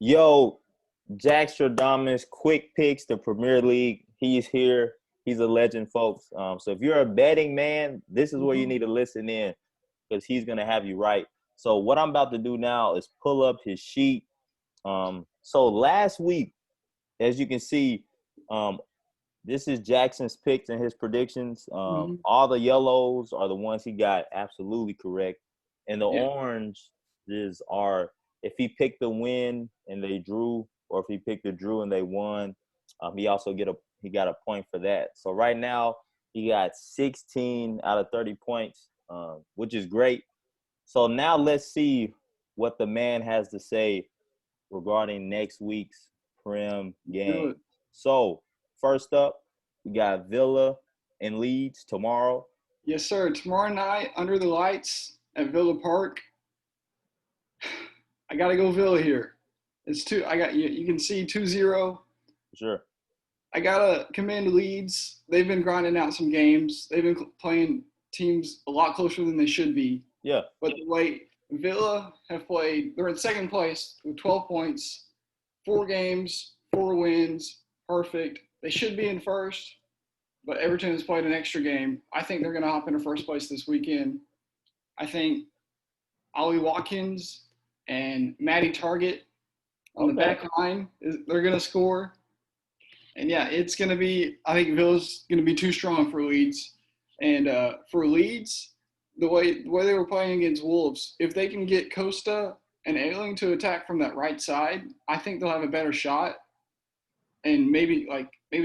Yo, Jaxtradamus, quick picks, the Premier League. He's here. He's a legend, folks. So if you're a betting man, this is where you Mhm. need to listen in because he's gonna have you right. So what I'm about to do now is pull up his sheet. So last week, as you can see, um, this is Jackson's picks and his predictions. Mhm. All the yellows are the ones he got absolutely correct, and the Yeah. orange is are if he picked the win and they drew, or if he picked the drew and they won. He got a point for that. So right now he got 16 out of 30 points, which is great. So now let's see what the man has to say regarding next week's Prem Do game. it. So, first up, we got Villa and Leeds tomorrow. Yes, sir. Tomorrow night, under the lights at Villa Park. I gotta go Villa here. It's two. I got you. You can see 2-0. Sure. I gotta commend Leeds. They've been grinding out some games. They've been playing teams a lot closer than they should be. Yeah. But the way Villa have played, they're in second place with 12 points, 4 games, 4 wins, perfect. They should be in first, but Everton has played an extra game. I think they're going to hop into first place this weekend. I think Ollie Watkins and Matty Target on the Okay. back line, they're going to score. And yeah, it's going to be, I think Villa's going to be too strong for Leeds. And for Leeds, the way they were playing against Wolves, if they can get Costa and Ailing to attack from that right side, I think they'll have a better shot and maybe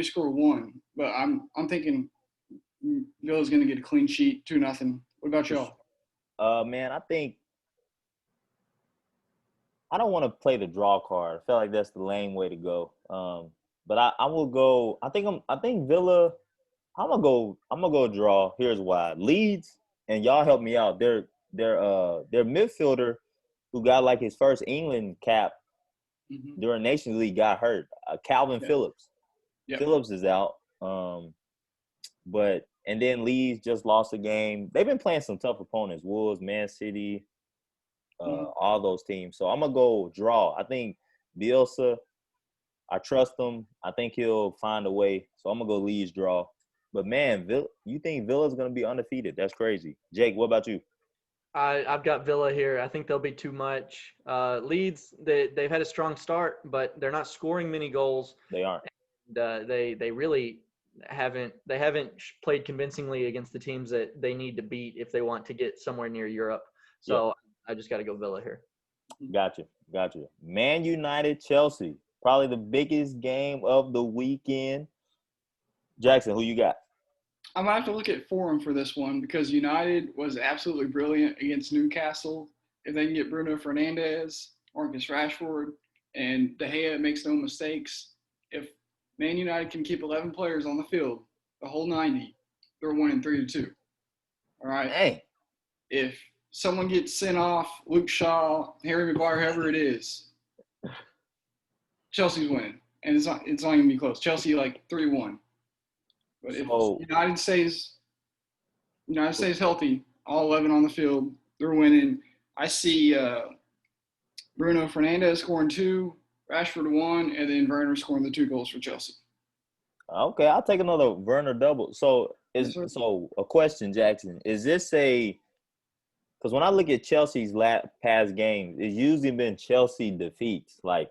score one. But I'm thinking Villa's going to get a clean sheet, 2-0. What about For sure. y'all? Man, I think I don't want to play the draw card. I feel like that's the lame way to go. But I will go. I think Villa. I'm gonna go draw. Here's why. Leeds, and y'all help me out. Their midfielder who got like his first England cap Mm-hmm. during Nations League got hurt. Calvin Yep. Phillips. Yep. Phillips is out. But and then Leeds just lost a game. They've been playing some tough opponents: Wolves, Man City, Mm-hmm. all those teams. So I'm gonna go draw. I think Bielsa. I trust him. I think he'll find a way. So I'm gonna go Leeds draw. But man, you think Villa's gonna be undefeated? That's crazy. Jake, what about you? I've got Villa here. I think they'll be too much. Leeds, they've had a strong start, but they're not scoring many goals. They aren't. And, they really haven't played convincingly against the teams that they need to beat if they want to get somewhere near Europe. Yeah, So I just got to go Villa here. got you. Man United, Chelsea, probably the biggest game of the weekend. Jackson, who you got? I'm gonna have to look at form for this one because United was absolutely brilliant against Newcastle. If they can get Bruno Fernandes, Marcus Rashford, and De Gea makes no mistakes, if Man United can keep 11 players on the field the whole 90, they're winning 3-2. All right. Dang. If someone gets sent off, Luke Shaw, Harry Maguire, whoever it is, Chelsea's winning, and it's not even be close. Chelsea like 3-1. But if So United stays healthy, all 11 on the field, they're winning. I see Bruno Fernandes scoring 2, Rashford 1, and then Werner scoring the 2 goals for Chelsea. okay, I'll take another Werner double. So Yes, sir. a question, Jackson. Is this a because when I look at Chelsea's past games, it's usually been Chelsea defeats. Like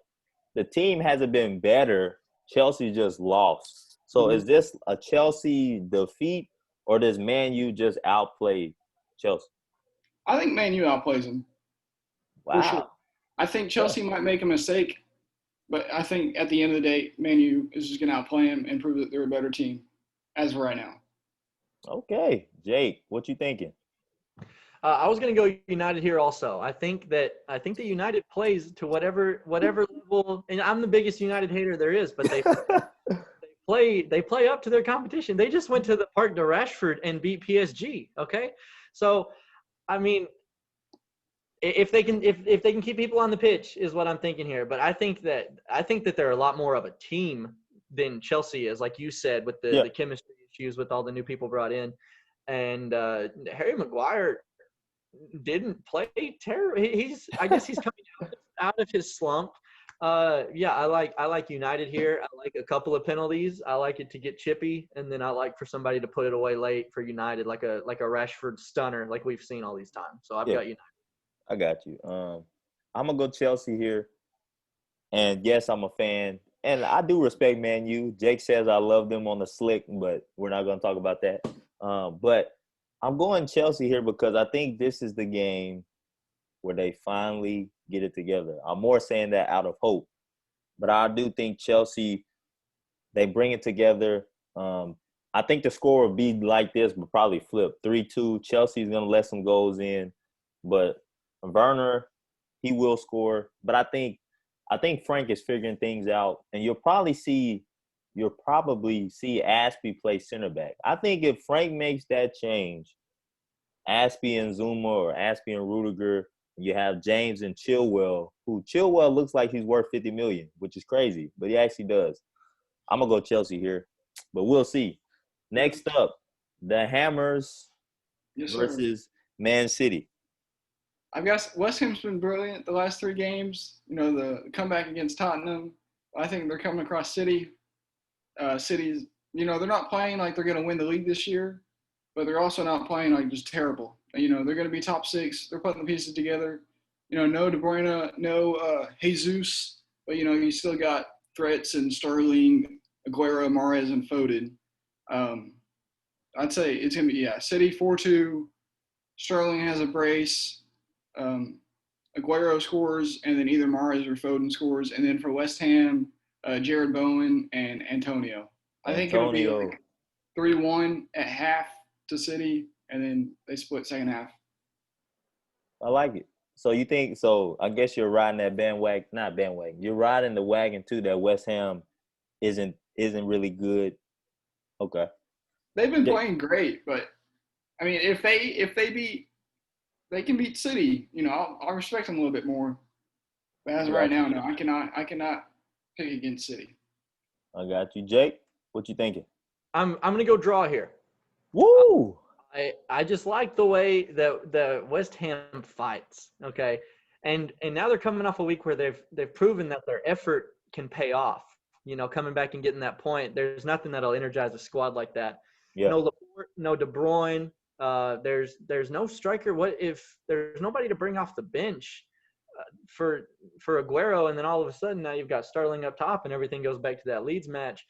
the team hasn't been better. Chelsea just lost. So Mm-hmm. is this a Chelsea defeat or does Man U just outplay Chelsea? I think Man U outplays them for sure. Wow. I think Okay. Chelsea might make a mistake, but I think at the end of the day, Man U is just going to outplay them and prove that they're a better team as of right now. Okay. Jake, what you thinking? I was going to go United here also. I think that United plays to whatever level, and I'm the biggest United hater there is, but they play up to their competition. They just went to the Parc de Rashford and beat PSG. Okay, so I mean, if they can keep people on the pitch is what I'm thinking here. But I think that they're a lot more of a team than Chelsea is, like you said, with Yeah. the chemistry issues with all the new people brought in, and Harry Maguire didn't play terrible. I guess he's coming out of his slump. Yeah, I like United here. I like a couple of penalties. I like it to get chippy, and then I like for somebody to put it away late for United, like a Rashford stunner, like we've seen all these times. So I've Yeah, got United. I got you. I'm gonna go Chelsea here, and yes, I'm a fan, and I do respect Man U. Jake says I love them on the slick, but we're not gonna talk about that. But I'm going Chelsea here because I think this is the game where they finally get it together. I'm more saying that out of hope, but I do think Chelsea, they bring it together. I think the score will be like this, but probably flip 3-2. Chelsea's gonna let some goals in, but Werner, he will score. But I think Frank is figuring things out, and you'll probably see Aspie play center back. I think if Frank makes that change, Aspie and Zuma or Aspie and Rudiger, you have James and Chilwell, who Chilwell looks like he's worth $50 million, which is crazy, but he actually does. I'm gonna go Chelsea here, but we'll see. Next up, the Hammers Yes, sir. versus Man City. I guess West Ham's been brilliant the last 3 games. You know, the comeback against Tottenham. I think they're coming across City. City's, you know, they're not playing like they're going to win the league this year, but they're also not playing like just terrible. You know, they're going to be top 6. They're putting the pieces together. You know, no De Bruyne, no Jesus, but, you know, you still got threats and Sterling, Aguero, Mahrez, and Foden. I'd say it's going to be, City 4-2. Sterling has a brace. Aguero scores, and then either Mahrez or Foden scores. And then for West Ham, Jared Bowen and Antonio. I think it'll be Antonio. like 3-1 at half to City, and then they split second half. I like it. So you think so? I guess you're riding that bandwagon, not bandwagon. You're riding the wagon too. That West Ham isn't really good. Okay. They've been Yeah. playing great, but I mean, if they can beat City, you know, I'll respect them a little bit more. But as of right now, no, I cannot pick against City. I got you, Jake. What you thinking? I'm gonna go draw here. Woo! I just like the way that the West Ham fights. Okay, and now they're coming off a week where they've proven that their effort can pay off. You know, coming back and getting that point. There's nothing that'll energize a squad like that. Yeah. No Laporte, no De Bruyne. There's no striker. What if there's nobody to bring off the bench for Aguero, and then all of a sudden now you've got Sterling up top, and everything goes back to that Leeds match.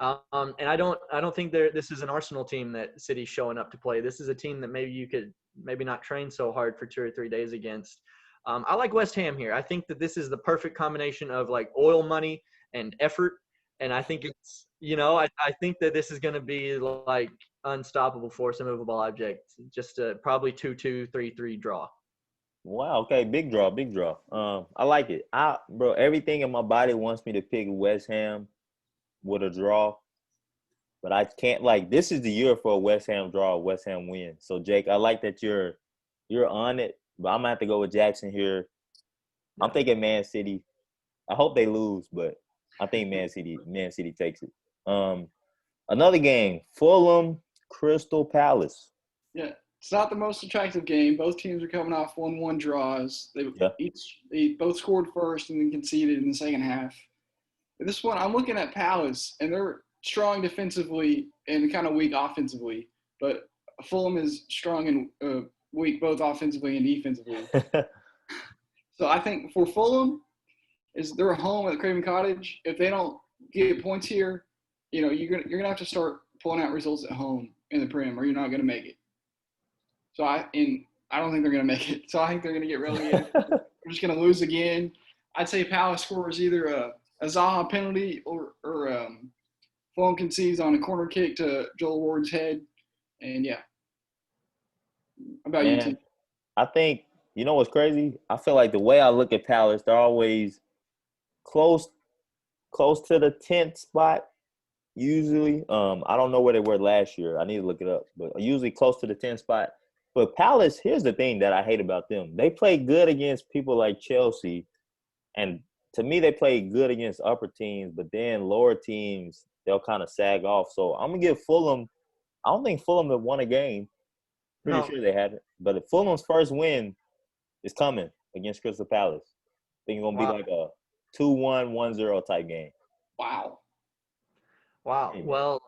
And I don't think this is an Arsenal team that City's showing up to play. This is a team that maybe you could not train so hard for 2 or 3 days against. I like West Ham here. I think that this is the perfect combination of like oil money and effort. And I think it's, you know, I think that this is going to be like unstoppable force, immovable object. Just probably 2-2, 3-3 draw. Wow. Okay. Big draw. Big draw. I like it. Bro, everything in my body wants me to pick West Ham with a draw, but I can't. Like, this is the year for a West Ham draw, a West Ham win. So Jake, I like that you're on it, but I'm gonna have to go with Jackson here. I'm thinking Man City. I hope they lose, but I think Man City takes it. Another game, Fulham, Crystal Palace. Yeah, it's not the most attractive game. Both teams are coming off 1-1 draws. They both scored first and then conceded in the second half. This one, I'm looking at Palace, and they're strong defensively and kind of weak offensively. But Fulham is strong and weak both offensively and defensively. So I think for Fulham, they're home at Craven Cottage. If they don't get points here, you know, you're gonna have to start pulling out results at home in the Prem, or you're not gonna make it. So I don't think they're gonna make it. So I think they're gonna get relegated. They're just gonna lose again. I'd say Palace scores either a Zaha penalty or Fulham concedes on a corner kick to Joel Ward's head. And yeah. How about you, Tim? I think, you know what's crazy? I feel like the way I look at Palace, they're always close to the 10th spot, usually. I don't know where they were last year. I need to look it up. But usually close to the 10th spot. But Palace, here's the thing that I hate about them. They play good against people like Chelsea. And to me, they play good against upper teams. But then lower teams, they'll kind of sag off. So I'm going to give Fulham – I don't think Fulham have won a game. Pretty sure they haven't. But Fulham's first win is coming against Crystal Palace. I think it's going to be like a 2-1, 1-0 type game. Wow. Wow. Hey, man. Well,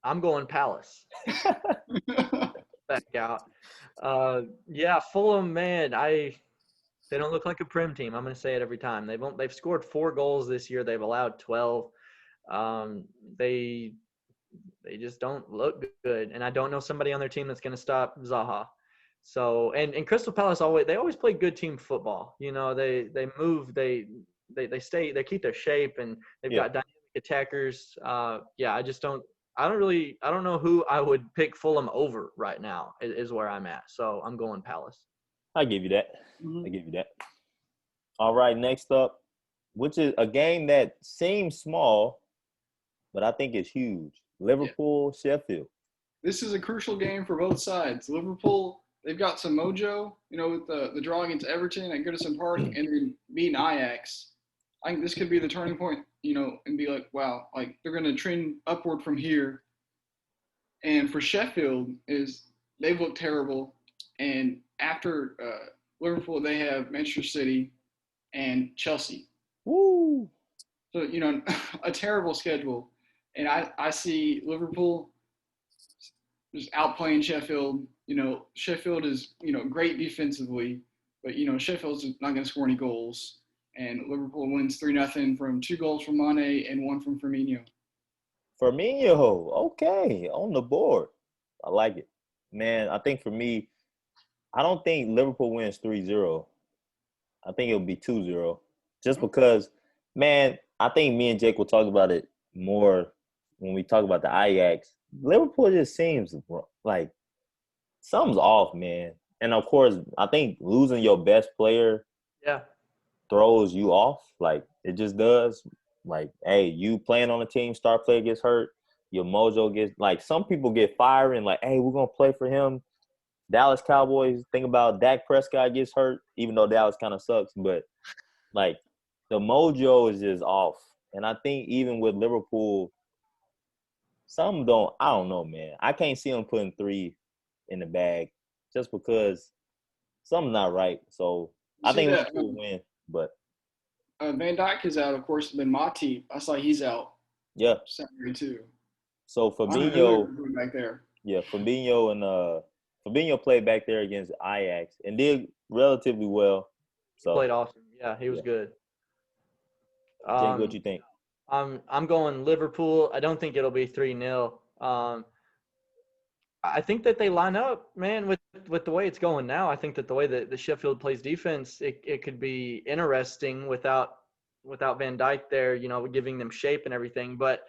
I'm going Palace. Back out. Yeah, Fulham, man, they don't look like a prim team. I'm going to say it every time. They've scored 4 goals this year. They've allowed 12. They just don't look good, and I don't know somebody on their team that's going to stop Zaha. So, and Crystal Palace always play good team football. You know, they move, they keep their shape, and they've got dynamic attackers. Yeah, I don't know who I would pick Fulham over right now is where I'm at. So I'm going Palace. I give you that. Mhm. I give you that. All right, next up, which is a game that seems small, but I think it's huge. Liverpool, Sheffield. This is a crucial game for both sides. Liverpool, they've got some mojo, with the draw against Everton at Goodison Park and then beating Ajax. I think this could be the turning point, and be like, wow, like they're going to trend upward from here. And for Sheffield, they've looked terrible. And after Liverpool, they have Manchester City and Chelsea. Woo! So, a terrible schedule. And I see Liverpool just outplaying Sheffield. Sheffield is, great defensively, but, Sheffield's not going to score any goals. And Liverpool wins 3-0 from 2 goals from Mane and 1 from Firmino. Firmino, okay, on the board. I like it. Man, I think for me, I don't think Liverpool wins 3-0. I think it'll be 2-0. Just because, man, I think me and Jake will talk about it more when we talk about the Ajax. Liverpool just seems like something's off, man. And, of course, I think losing your best player throws you off. Like, it just does. Like, hey, you playing on a team, star player gets hurt, your mojo gets – like, some people get fired and like, hey, we're going to play for him. Dallas Cowboys, think about Dak Prescott gets hurt, even though Dallas kind of sucks. But, like, the mojo is just off. And I think even with Liverpool, I don't know, man. I can't see them putting 3 in the bag just because something's not right. So, I think Liverpool win, but. Van Dijk is out, of course, then Matip. I saw he's out. Yeah. Saturday, too. So, Fabinho back there. Yeah, Fabinho played back there against Ajax and did relatively well. So played awesome. Yeah, he was good. Jake, what you think? I'm going Liverpool. I don't think it'll be 3-0. I think that they line up, man, with the way it's going now. I think that the way that the Sheffield plays defense, it could be interesting without Van Dijk there, giving them shape and everything. But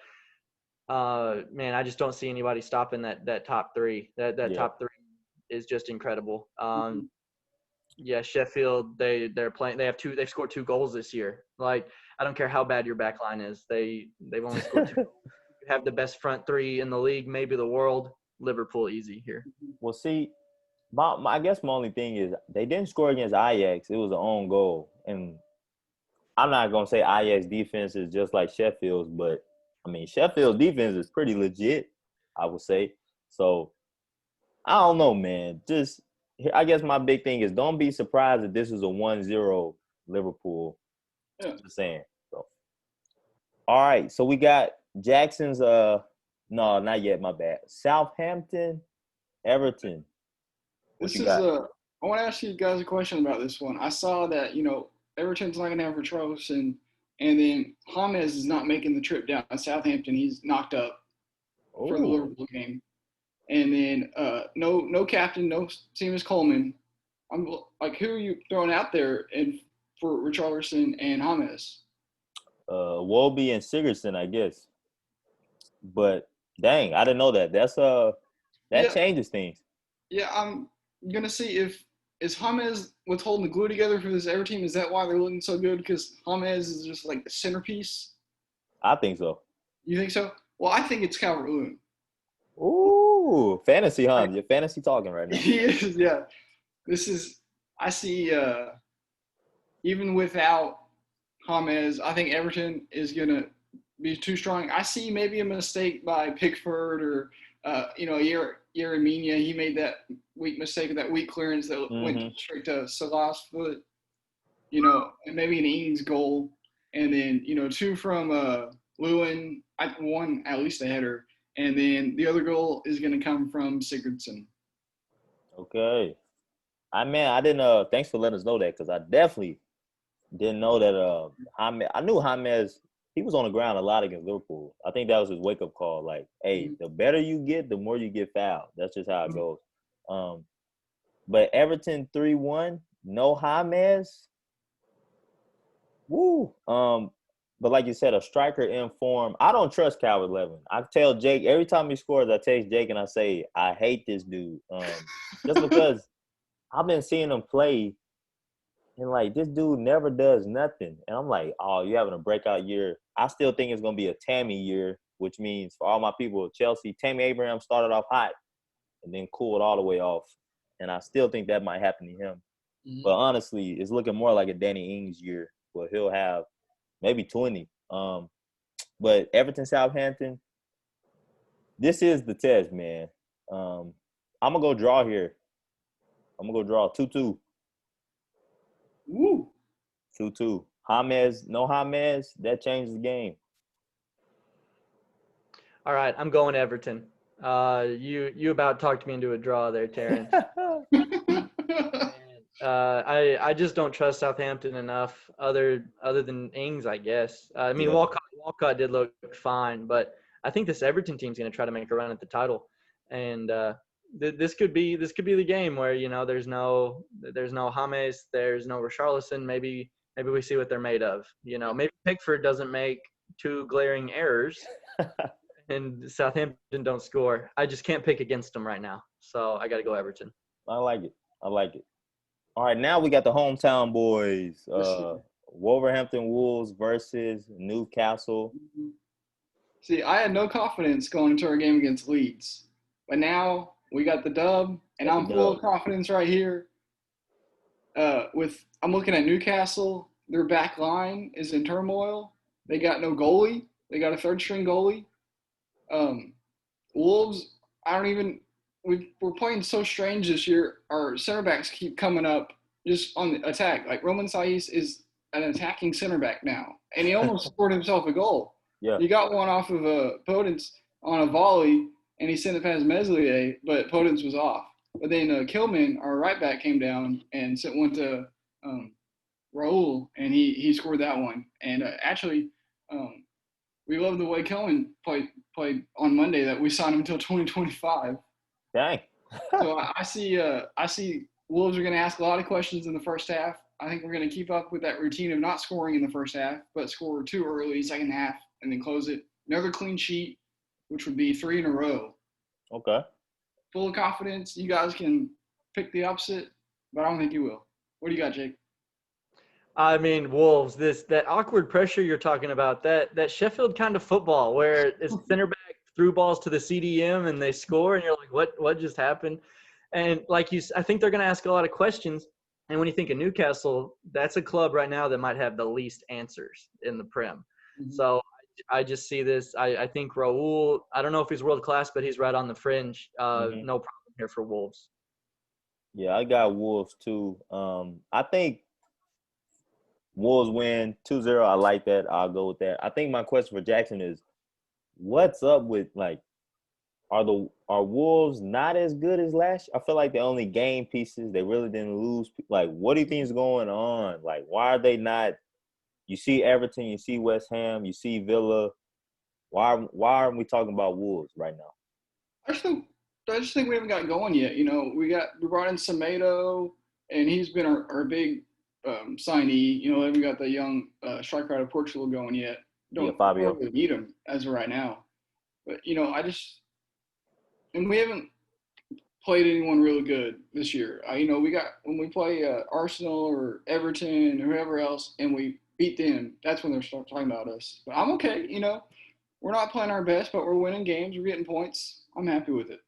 man, I just don't see anybody stopping that top 3. That top 3 is just incredible. Yeah, Sheffield, they're playing. They've scored 2 goals this year. Like, I don't care how bad your back line is. They've only scored 2 goals. You have the best front 3 in the league, maybe the world. Liverpool easy here. Well, see, I guess my only thing is they didn't score against Ajax. It was an own goal. And I'm not going to say Ajax defense is just like Sheffield's, but, I mean, Sheffield's defense is pretty legit, I would say. So, I don't know, man. I guess my big thing is don't be surprised if this is a 1-0 Liverpool. Yeah. Just saying. So, all right. So we got Jackson's no, not yet, my bad. Southampton, Everton. I want to ask you guys a question about this one. I saw that, Everton's not going to have Richarlison, and then James is not making the trip down to Southampton. He's knocked up for the Liverpool game. And then no captain, no Seamus Coleman. I'm like, who are you throwing out there for Richarlison and James? Wolby and Sigurdsson, I guess. But dang, I didn't know that. That changes things. Yeah, I'm gonna see is James what's holding the glue together for this Everton team. Is that why they're looking so good? Because James is just like the centerpiece. I think so. You think so? Well, I think it's Calvert-Lewin. Ooh, fantasy, huh? You're fantasy talking right now. He is, yeah. I see, even without James, I think Everton is going to be too strong. I see maybe a mistake by Pickford or, Yeremina. He made that weak mistake, that weak clearance that went straight to Salah's foot, and maybe an Ings goal. and then 2 from Lewin. One at least a header, and then the other goal is going to come from Sigurdsson. Okay. I didn't. Thanks for letting us know that, because I definitely didn't know that. James, I knew James. He was on the ground a lot against Liverpool. I think that was his wake up call. Like, hey, the better you get, the more you get fouled. That's just how it goes. But Everton 3-1, no James. Woo. But like you said, a striker in form. I don't trust Calvert-Lewin. I tell Jake every time he scores, I text Jake and I say, I hate this dude. Just because I've been seeing him play, and like this dude never does nothing. And I'm like, oh, you're having a breakout year. I still think it's gonna be a Tammy year, which means for all my people at Chelsea, Tammy Abraham started off hot and then cooled all the way off. And I still think that might happen to him. Mm-hmm. But honestly, it's looking more like a Danny Ings year where he'll have maybe 20. But Everton Southampton, this is the test, man. I'm gonna go draw here. I'm gonna go draw 2-2. Woo. 2-2. James, no James, that changes the game. All right, I'm going Everton. You about talked me into a draw there, Taryn. I just don't trust Southampton enough. Other than Ings, I guess. I mean, Yeah. Walcott did look fine, but I think this Everton team's going to try to make a run at the title, and this could be the game where there's no James, there's no Richarlison. Maybe we see what they're made of. Maybe Pickford doesn't make 2 glaring errors. And Southampton don't score. I just can't pick against them right now. So I got to go Everton. I like it. All right, now we got the hometown boys. Wolverhampton Wolves versus Newcastle. See, I had no confidence going into our game against Leeds. But now we got the dub, and I'm full of confidence right here. I'm looking at Newcastle. Their back line is in turmoil. They got no goalie. They got a third-string goalie. Wolves, we're playing so strange this year. Our center backs keep coming up just on the attack. Like Roman Saiz is an attacking center back now, and he almost scored himself a goal. Yeah. He got one off of Podence on a volley, and he sent it past Meslier, but Podence was off. But then Kilman, our right back, came down and sent one to Raul, and he scored that one. And we love the way Kilman played on Monday. That we signed him until 2025. Dang. So I see Wolves are going to ask a lot of questions in the first half. I think we're going to keep up with that routine of not scoring in the first half, but score 2 early, second half, and then close it. Another clean sheet, which would be 3 in a row. Okay. Full of confidence. You guys can pick the upset, but I don't think you will. What do you got, Jake? I mean, Wolves, that awkward pressure you're talking about, that Sheffield kind of football where it's center back threw balls to the CDM and they score, and you're like, what just happened? And I think they're going to ask a lot of questions. And when you think of Newcastle, that's a club right now that might have the least answers in the Prem. Mm-hmm. So I just see this. I think Raul, I don't know if he's world class, but he's right on the fringe. No problem here for Wolves. Yeah, I got Wolves too. I think Wolves win 2-0. I like that. I'll go with that. I think my question for Jackson is, what's up with are Wolves not as good as last year? I feel like they only gained pieces. They really didn't lose. Like, what do you think is going on? Like, why are they not? You see Everton, you see West Ham, you see Villa. Why aren't we talking about Wolves right now? I just think we haven't got going yet. We brought in Semedo, and he's been our big signee. We haven't got the young striker out of Portugal going yet. Fabio. Really need him as of right now. But and we haven't played anyone really good this year. When we play Arsenal or Everton or whoever else, and we beat them, that's when they're talking about us. But I'm okay. We're not playing our best, but we're winning games. We're getting points. I'm happy with it.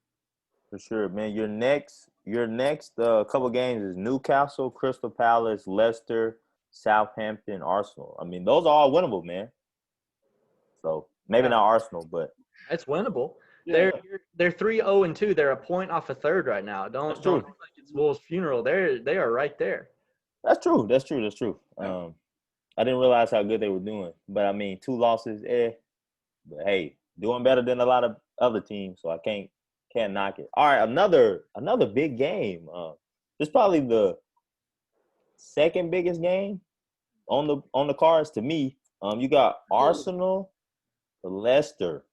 For sure, man. Your next couple games is Newcastle, Crystal Palace, Leicester, Southampton, Arsenal. I mean, those are all winnable, man. So maybe not Arsenal, but it's winnable. Yeah. They're 3-0-2. They're a point off a third right now. Don't act like it's Wolves' funeral. They are right there. That's true. I didn't realize how good they were doing. But I mean, 2 losses, But hey, doing better than a lot of other teams, so I can't knock it. All right, another big game. This is probably the second biggest game on the cards to me. You got Arsenal, Leicester.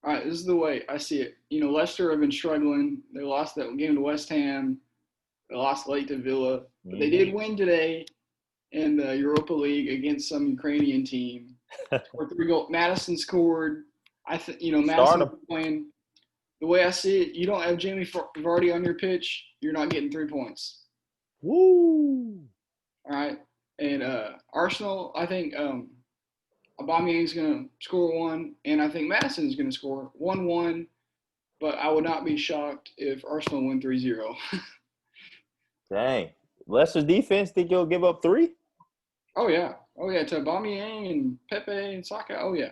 All right, this is the way I see it. Leicester have been struggling. They lost that game to West Ham. They lost late to Villa, but they did win today in the Europa League against some Ukrainian team. Scored 3 goals. Madison scored. Madison playing. The way I see it, you don't have Jamie Vardy on your pitch, you're not getting 3 points. Woo! All right, and Arsenal, I think Aubameyang's going to score 1, and I think Madison's going to score 1-1. But I would not be shocked if Arsenal win 3-0. Dang. Leicester's defense think you'll give up 3? Oh yeah, to Aubameyang and Pepe and Saka. Oh yeah.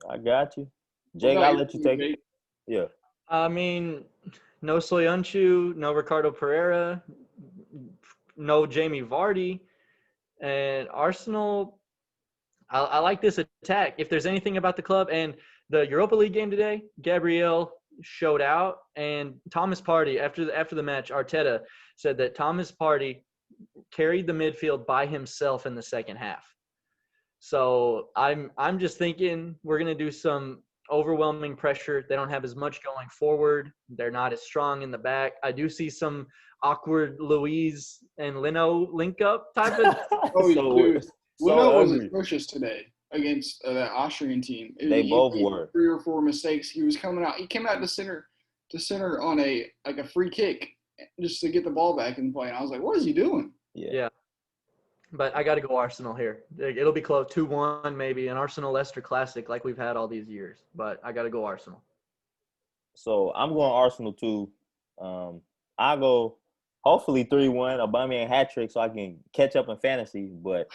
I got you, Jake. I'll let you take it. Yeah. I mean, no Soyuncu, no Ricardo Pereira, no Jamie Vardy, and Arsenal. I like this attack. If there's anything about the club and the Europa League game today, Gabriel showed out, and Thomas Partey after the match, Arteta said that Thomas Partey carried the midfield by himself in the second half. So I'm just thinking we're gonna do some overwhelming pressure. They don't have as much going forward. They're not as strong in the back. I do see some awkward Luiz and Leno link up type of. Leno was atrocious today against that Austrian team. They both were 3 or 4 mistakes. He came out to center on a free kick just to get the ball back in play. And I was like, what is he doing? Yeah. But I got to go Arsenal here. It'll be close, 2-1 maybe, an Arsenal-Leicester classic like we've had all these years. But I got to go Arsenal. So I'm going Arsenal too. I'll go hopefully 3-1, Aubameyang hat trick so I can catch up in fantasy. But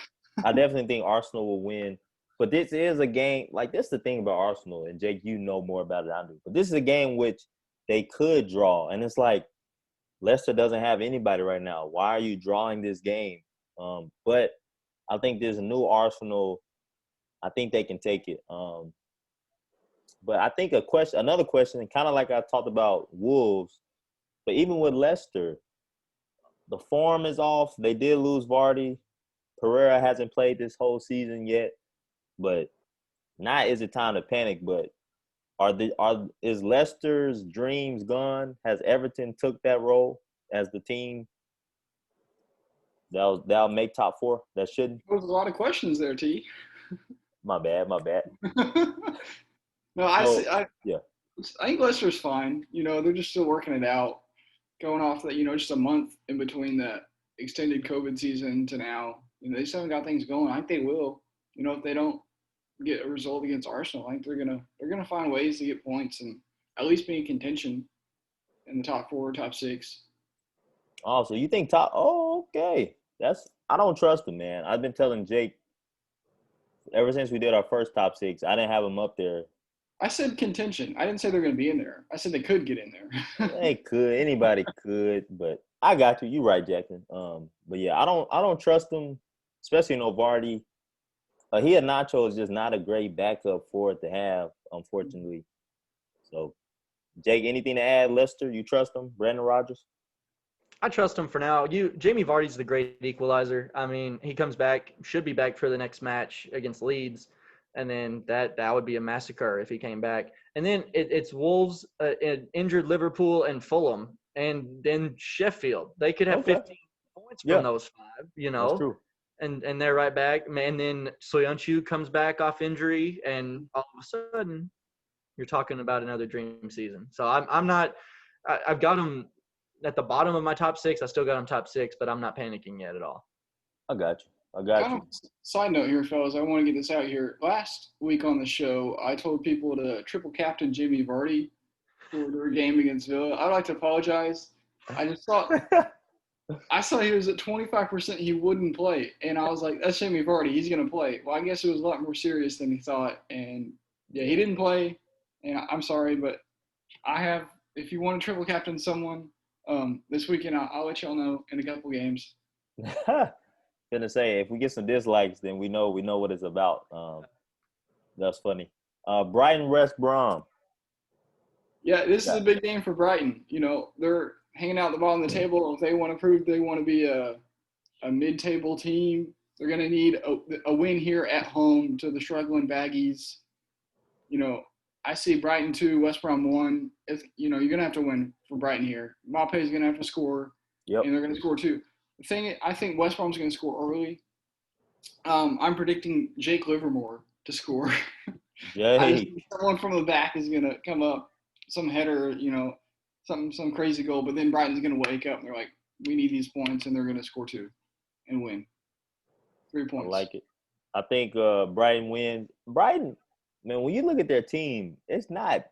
I definitely think Arsenal will win. But this is a game, this is the thing about Arsenal, and Jake, you know more about it than I do. But this is a game which they could draw. And it's like Leicester doesn't have anybody right now. Why are you drawing this game? But I think there's a new Arsenal. I think they can take it. But I think another question, kind of like I talked about Wolves, but even with Leicester, the form is off. They did lose Vardy. Pereira hasn't played this whole season yet. But not is it time to panic, but is Leicester's dreams gone? Has Everton took that role as the team that'll make top 4? That shouldn't. There was a lot of questions there, T. My bad. No, I think Leicester's fine. They're just still working it out, going off that just a month in between the extended COVID season to now. They just haven't got things going. I think they will. If they don't get a result against Arsenal, I think they're gonna find ways to get points and at least be in contention in the top 4, top 6. Oh, so you think top? Oh, okay. I don't trust them, man. I've been telling Jake ever since we did our first top 6. I didn't have them up there. I said contention. I didn't say they're going to be in there. I said they could get in there. They could. Anybody could, but I got you. You're right, Jackson. But yeah, I don't trust them, especially Vardy. Nacho is just not a great backup for it to have, unfortunately. So, Jake, anything to add? Leicester, you trust them? Brandon Rodgers? I trust him for now. Jamie Vardy's the great equalizer. I mean, he comes back, should be back for the next match against Leeds, and then that would be a massacre if he came back. And then it's Wolves, injured Liverpool, and Fulham, and then Sheffield. They could have 15 points from those 5. That's true. And they're right back. And then Soyuncu comes back off injury, and all of a sudden, you're talking about another dream season. So I'm not. I've got them at the bottom of my top 6. I still got them top 6, but I'm not panicking yet at all. I got you. Side note here, fellas. I want to get this out here. Last week on the show, I told people to triple captain Jimmy Vardy for their game against Villa. I'd like to apologize. I just thought I saw he was at 25% he wouldn't play, and I was like, that's Jimmy Vardy. He's going to play. Well, I guess it was a lot more serious than he thought, and yeah, he didn't play, and I'm sorry, but if you want to triple captain someone this weekend, I'll let y'all know in a couple games. Gonna say if we get some dislikes, then we know what it's about. That's funny. Brighton West Brom. Yeah, this is Yeah. a big game for Brighton. You know, they're hanging out at the bottom of the table. If they want to prove they want to be a mid-table team, they're going to need a win here at home to the struggling Baggies. You know, I see Brighton 2, West Brom 1. You're going to have to win for Brighton here. Mape is going to have to score, Yep. and they're going to score 2. The thing, I think West Brom's going to score early. I'm predicting Jake Livermore to score. Jake. Someone from the back is going to come up, some header, some crazy goal, but then Brighton's going to wake up and they're like, we need these points, and they're going to score 2 and win. 3 points. I like it. I think Brighton wins. Brighton, man, when you look at their team, it's not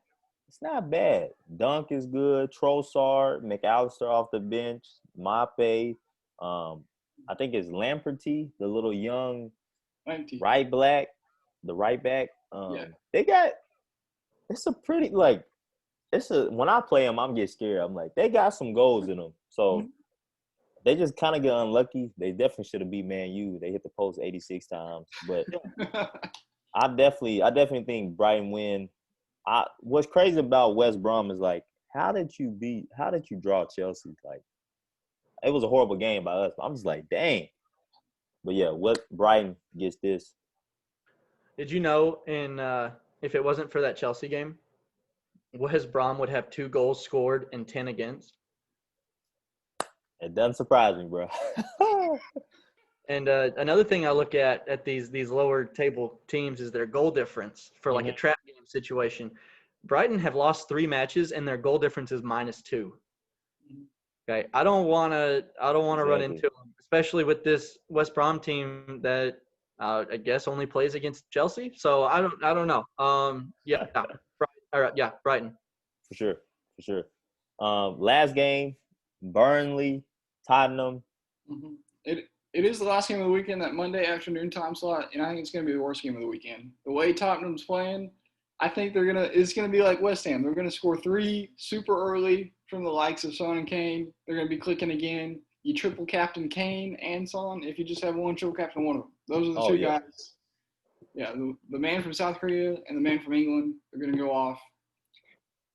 bad. Dunk is good. Trossard, McAllister off the bench, Mape. I think it's Lamperty, the little young right back. They got it's a pretty when I play them, I'm getting scared. I'm like, they got some goals in them. So they just kind of get unlucky. They definitely should have beat Man U. They hit the post 86 times. But I definitely think Brighton win. What's crazy about West Brom is like, how did you draw Chelsea? Like, it was a horrible game by us. I'm just like, dang. But yeah, Brighton gets this. Did you know if it wasn't for that Chelsea game, West Brom would have 2 goals scored and 10 against? It doesn't surprise me, bro. And another thing I look at these lower table teams is their goal difference for like a trap game situation. Brighton have lost 3 matches and their goal difference is -2. Okay, I don't want to run into them, especially with this West Brom team that I guess only plays against Chelsea. So I don't know. Brighton. For sure. Last game, Burnley, Tottenham. Mm-hmm. It is the last game of the weekend, that Monday afternoon time slot, and I think it's going to be the worst game of the weekend. The way Tottenham's playing, I think it's going to be like West Ham. They're going to score 3 super early from the likes of Son and Kane. They're going to be clicking again. You triple captain Kane and Son. If you just have one, triple captain one of them. Those are the 2 guys. Yeah, the man from South Korea and the man from England are going to go off.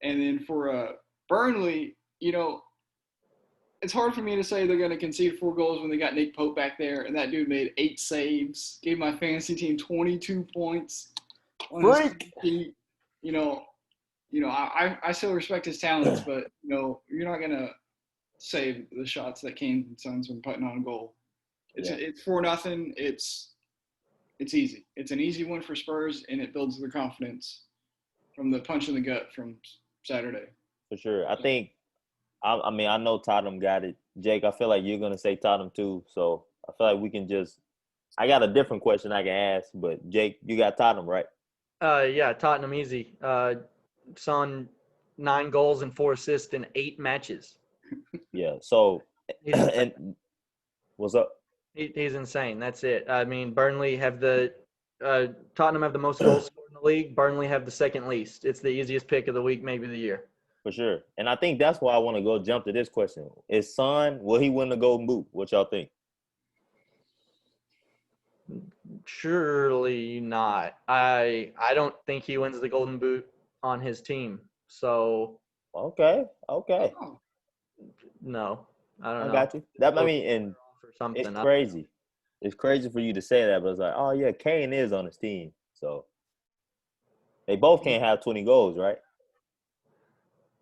And then for Burnley, it's hard for me to say they're going to concede 4 goals when they got Nick Pope back there, and that dude made 8 saves, gave my fantasy team 22 points. Freak. I still respect his talents, but you're not going to save the shots that Kane and Son's been putting on goal. It's 4-0. It's easy. It's an easy win for Spurs, and it builds their confidence from the punch in the gut from Saturday. For sure. I think I know Tottenham got it. Jake, I feel like you're going to say Tottenham too. So I feel like we can I got a different question I can ask, but Jake, you got Tottenham, right? Yeah, Tottenham easy. Son, 9 goals and 4 assists in 8 matches. Yeah. So, and what's up? He's insane. That's it. I mean, Burnley have Tottenham have the most goals scored in the league. Burnley have the second least. It's the easiest pick of the week, maybe the year. For sure. And I think that's why I want to jump to this question. Is Son, will he win the Golden Boot? What y'all think? Surely not. I don't think he wins the Golden Boot on his team. So Okay. No. I don't know. I got you. And it's crazy. It's crazy for you to say that, but it's like, oh yeah, Kane is on his team. So they both can't have 20 goals, right?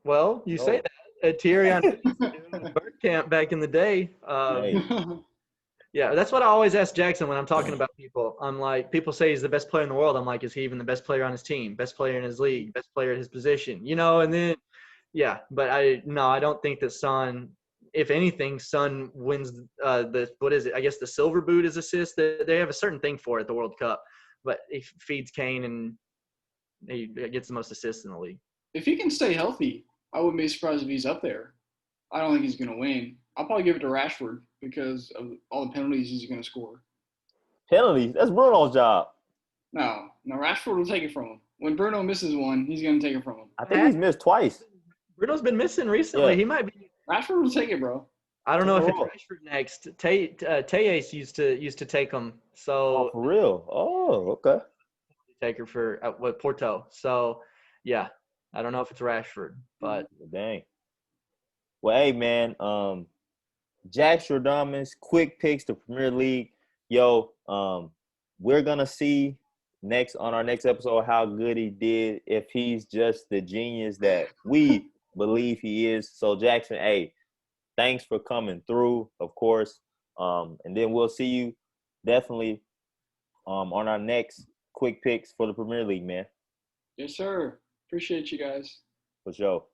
Well, you say that. Thierry on Bergkamp back in the day. Yeah, that's what I always ask Jaxon when I'm talking about people. I'm like, people say he's the best player in the world. I'm like, is he even the best player on his team, best player in his league, best player at his position? And then, yeah, but I don't think that Son, if anything, Son wins what is it? I guess the silver boot is assist. They have a certain thing for it at the World Cup, but he feeds Kane and he gets the most assists in the league. If he can stay healthy, I wouldn't be surprised if he's up there. I don't think he's going to win. I'll probably give it to Rashford because of all the penalties he's going to score. Penalties? That's Bruno's job. No, Rashford will take it from him. When Bruno misses one, he's going to take it from him. I think he's missed twice. Bruno's been missing recently. Yeah. He might be. Rashford will take it, bro. I don't Two know in a if it's row. Rashford next. Tejas used to take him, Oh, so for real? Oh, okay. take her for what Porto. So yeah, I don't know if it's Rashford, but Dang. Well, hey man, Jaxtradamus, quick picks to Premier League. Yo, we're gonna see next on our next episode how good he did, if he's just the genius that we believe he is. So Jackson, hey, thanks for coming through, of course. And then we'll see you definitely on our next quick picks for the Premier League, man. Yes, sir. Appreciate you guys. For sure.